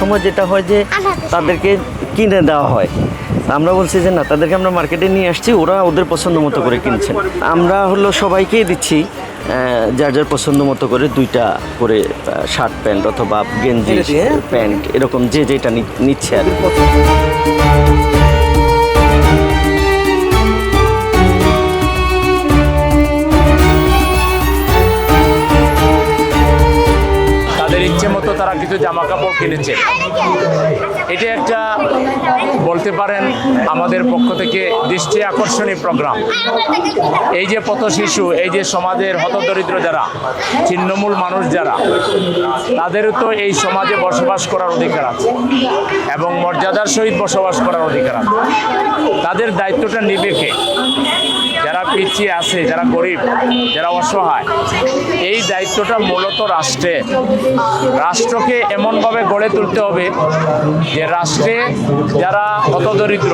সময় যেটা হয় যে তাদেরকে কিনে দেওয়া হয়। আমরা বলছি যে না, তাদেরকে আমরা মার্কেটে নিয়ে আসছি, ওরা ওদের পছন্দ মতো করে কিনছেন। আমরা সবাইকেই দিচ্ছি যার যার পছন্দ মতো করে 2টা করে শার্ট প্যান্ট অথবা গেঞ্জি প্যান্ট, এরকম যে যেটা নিচ্ছে আর কি। ইচ্ছে মতো তারা কিছু জামা কাপড় কিনেছে। এটা একটা বলতে পারেন আমাদের পক্ষ থেকে দৃষ্টি আকর্ষণীয় প্রোগ্রাম। এই যে পথ শিশু, এই যে সমাজের হতদরিদ্র যারা, ছিন্নমূল মানুষ যারা, তাদেরও তো এই সমাজে বসবাস করার অধিকার আছে এবং মর্যাদার সহিত বসবাস করার অধিকার আছে। তাদের দায়িত্বটা নিবে কে? যারা পিছিয়ে আছে, যারা গরিব, যারা অসহায়, এই দায়িত্বটা মূলত রাষ্ট্রের। রাষ্ট্রকে এমনভাবে গড়ে তুলতে হবে যে রাষ্ট্রে যারা হতদরিদ্র,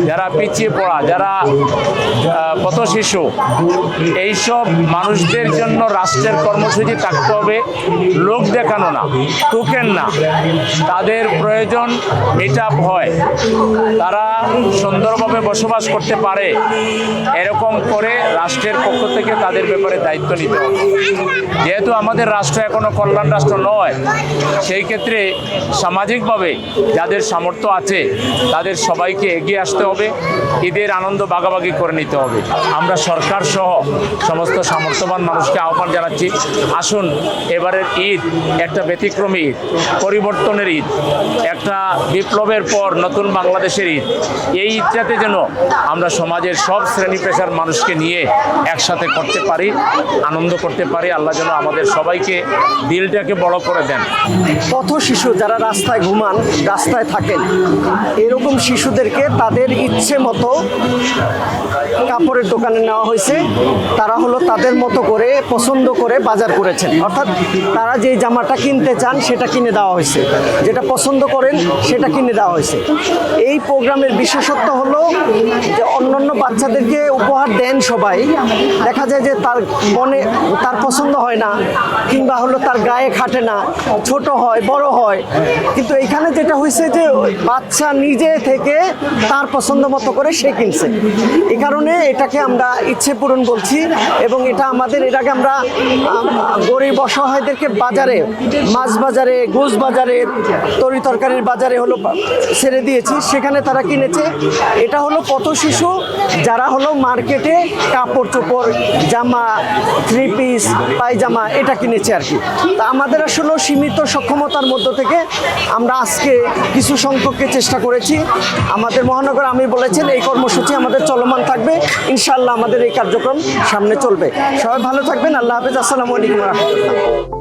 যারা পিছিয়ে পড়া, যারা পথ শিশু, এইসব মানুষদের জন্য রাষ্ট্রের কর্মসূচি থাকতে হবে। লোক দেখানো না, টোকেন না, তাদের প্রয়োজন মিট আপ হয়, তারা সুন্দরভাবে বসবাস করতে পারে, এরকম করে রাষ্ট্রের পক্ষ থেকে তাদের ব্যাপারে দায়িত্ব নিতে হবে। যেহেতু আমাদের রাষ্ট্র এখনো কল্যাণ রাষ্ট্র নয়, সেই ক্ষেত্রে সামাজিকভাবে যাদের সামর্থ্য আছে তাদের সবাইকে এগিয়ে আসতে হবে, ঈদের আনন্দ ভাগাভাগি করে নিতে হবে। আমরা সরকার সহ সমস্ত সামর্থ্যবান মানুষকে আহ্বান জানাচ্ছি, আসুন এবারের ঈদ একটা ব্যতিক্রমী ঈদ, পরিবর্তনের ঈদ, একটা বিপ্লবের পর নতুন বাংলাদেশের ঈদ। এই ঈদটাতে যেন আমরা সমাজের সব শ্রেণী পেশার মানুষকে নিয়ে একসাথে করতে পারি, আনন্দ করতে পারি। আল্লাহ যেন আমাদের সবাইকে দিলটাকে বড় করে দেন। পথ শিশু যারা রাস্তায় ঘুমান, রাস্তায় থাকেন, এরকম শিশুদেরকে তাদের ইচ্ছে মতো কাপড়ের দোকানে নেওয়া হয়েছে। তারা তাদের মতো করে পছন্দ করে বাজার করেছেন, অর্থাৎ তারা যে জামাটা কিনতে চান সেটা কিনে দেওয়া হয়েছে, যেটা পছন্দ করেন সেটা কিনে দেওয়া হয়েছে। এই প্রোগ্রামের বিশেষত্ব হলো যে অন্যান্য বাচ্চাদেরকে উপহার দেন সবাই, দেখা যায় যে তার মনে তার পছন্দ হয় না, কিংবা তার গায়ে খাটে না, ছোট হয় বড় হয়, কিন্তু এইখানে যেটা হয়েছে যে বাচ্চা নিজে থেকে তার পছন্দ মতো করে সে কিনছে। এই কারণে এটাকে আমরা ইচ্ছে পূরণ বলছি। এবং এটা আমাদের এর আগে আমরা গরিব অসহায়দেরকে বাজারে, মাছ বাজারে, গোশ বাজারে, তরি তরকারির বাজারে ছেড়ে দিয়েছি, সেখানে তারা কিনেছে। এটা পথ শিশু যারা মার্কেটে কাপড় চোপড়, জামা, 3 পিস, পায়জামা এটা কিনেছে আর কি। তা আমাদের সীমিত সক্ষমতার মধ্য থেকে আমরা আজকে কিছু সংখ্যককে চেষ্টা করেছি। আমাদের মহানগর আমির বলেছেন এই কর্মসূচি আমাদের চলমান থাকবে, ইনশাআল্লাহ আমাদের এই কার্যক্রম সামনে চলবে। সবাই ভালো থাকবেন। আল্লাহ হাফেজ। আসসালামু আলাইকুম ওয়া রাহমাতুল্লাহ।